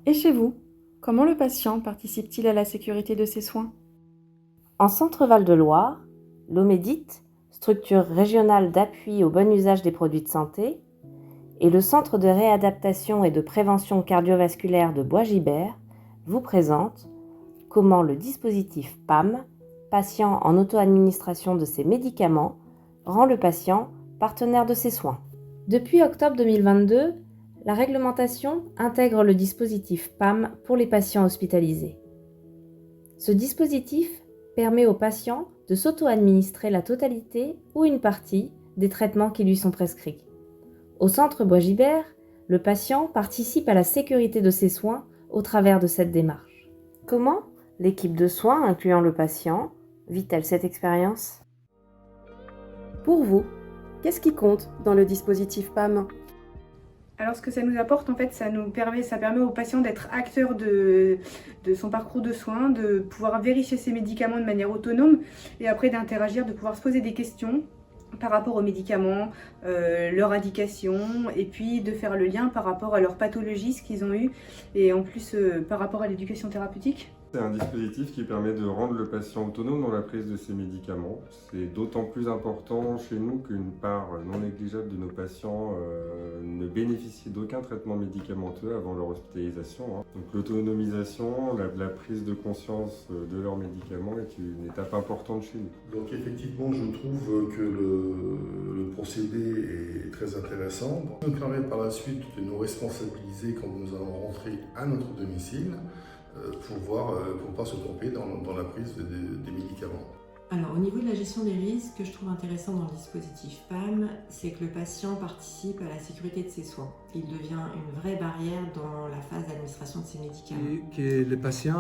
Et chez vous, comment le patient participe-t-il à la sécurité de ses soins? En Centre-Val de Loire, l'OMEDIT, structure régionale d'appui au bon usage des produits de santé, et le Centre de réadaptation et de prévention cardiovasculaire de Bois-Gibert vous présente comment le dispositif PAM, patient en auto-administration de ses médicaments, rend le patient partenaire de ses soins. Depuis octobre 2022, la réglementation intègre le dispositif PAM pour les patients hospitalisés. Ce dispositif permet aux patients de s'auto-administrer la totalité ou une partie des traitements qui lui sont prescrits. Au centre Bois-Gibert, le patient participe à la sécurité de ses soins au travers de cette démarche. Comment l'équipe de soins, incluant le patient, vit-elle cette expérience? Pour vous, qu'est-ce qui compte dans le dispositif PAM? Alors ce que ça nous apporte, en fait, ça permet au patient d'être acteur de son parcours de soins, de pouvoir vérifier ses médicaments de manière autonome et après d'interagir, de pouvoir se poser des questions par rapport aux médicaments, leur indication, et puis de faire le lien par rapport à leur pathologie, ce qu'ils ont eu, et en plus par rapport à l'éducation thérapeutique. C'est un dispositif qui permet de rendre le patient autonome dans la prise de ses médicaments. C'est d'autant plus important chez nous qu'une part non négligeable de nos patients ne bénéficient d'aucun traitement médicamenteux avant leur hospitalisation. Donc l'autonomisation, la prise de conscience de leurs médicaments est une étape importante chez nous. Donc effectivement, je trouve que le procédé est très intéressant. Ça nous permet par la suite de nous responsabiliser quand nous allons rentrer à notre domicile, pour ne pas se tromper dans la prise des médicaments. Alors au niveau de la gestion des risques, ce que je trouve intéressant dans le dispositif PAM, c'est que le patient participe à la sécurité de ses soins. Il devient une vraie barrière dans la phase d'administration de ses médicaments. Et que le patient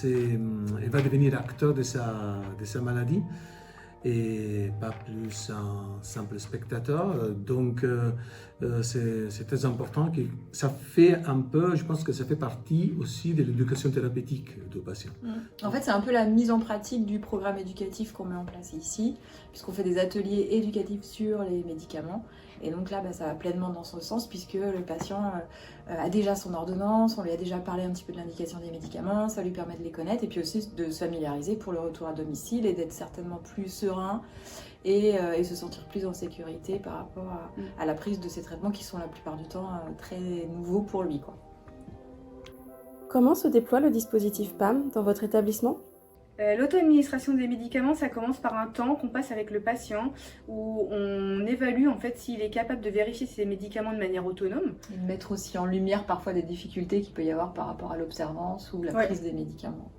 il va devenir acteur de sa maladie et pas plus un simple spectateur. Donc c'est très important que ça fait un peu, je pense que ça fait partie aussi de l'éducation thérapeutique du patient. En fait, c'est un peu la mise en pratique du programme éducatif qu'on met en place ici, puisqu'on fait des ateliers éducatifs sur les médicaments. Et donc là, ça va pleinement dans ce sens, puisque le patient a déjà son ordonnance, on lui a déjà parlé un petit peu de l'indication des médicaments, ça lui permet de les connaître, et puis aussi de se familiariser pour le retour à domicile et d'être certainement plus serein et se sentir plus en sécurité par rapport à la prise de ces traitements qui sont la plupart du temps très nouveaux pour lui, quoi. Comment se déploie le dispositif PAM dans votre établissement? L'auto-administration des médicaments, ça commence par un temps qu'on passe avec le patient où on évalue en fait s'il est capable de vérifier ses médicaments de manière autonome. Et de mettre aussi en lumière parfois des difficultés qu'il peut y avoir par rapport à l'observance ou la prise des médicaments.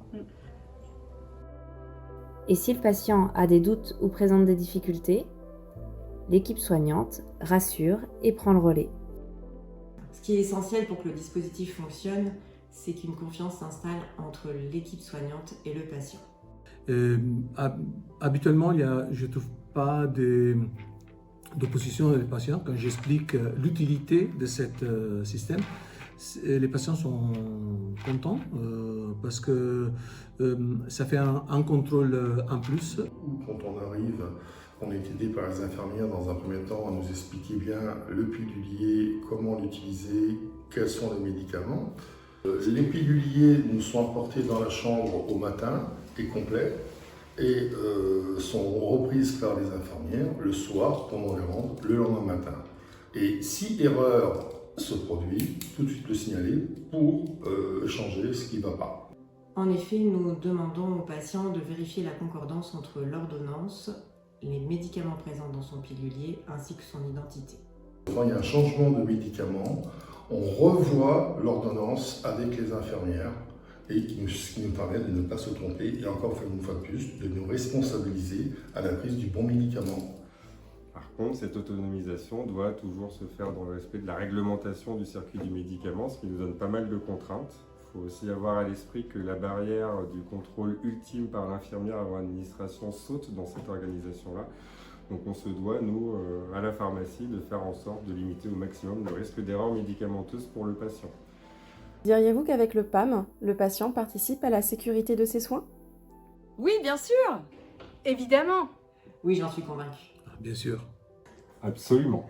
Et si le patient a des doutes ou présente des difficultés, l'équipe soignante rassure et prend le relais. Ce qui est essentiel pour que le dispositif fonctionne, c'est qu'une confiance s'installe entre l'équipe soignante et le patient. Habituellement, je ne trouve pas d'opposition des patients quand j'explique l'utilité de ce système. Les patients sont contents parce que ça fait un contrôle en plus. Quand on arrive, on est aidé par les infirmières dans un premier temps à nous expliquer bien le pilulier, comment l'utiliser, quels sont les médicaments. Les piluliers nous sont apportés dans la chambre au matin et complets et sont reprises par les infirmières le soir pendant les rondes, le lendemain matin. Et si erreur se produit, tout de suite le signaler pour changer ce qui ne va pas. En effet, nous demandons au patient de vérifier la concordance entre l'ordonnance, les médicaments présents dans son pilulier ainsi que son identité. Quand il y a un changement de médicament, on revoit l'ordonnance avec les infirmières et ce qui nous permet de ne pas se tromper et encore une fois de plus, de nous responsabiliser à la prise du bon médicament. Par contre, cette autonomisation doit toujours se faire dans le respect de la réglementation du circuit du médicament, ce qui nous donne pas mal de contraintes. Il faut aussi avoir à l'esprit que la barrière du contrôle ultime par l'infirmière avant administration saute dans cette organisation-là. Donc on se doit, nous, à la pharmacie, de faire en sorte de limiter au maximum le risque d'erreur médicamenteuse pour le patient. Diriez-vous qu'avec le PAM, le patient participe à la sécurité de ses soins? Oui, bien sûr! Évidemment! Oui, j'en suis convaincue. Bien sûr. Absolument.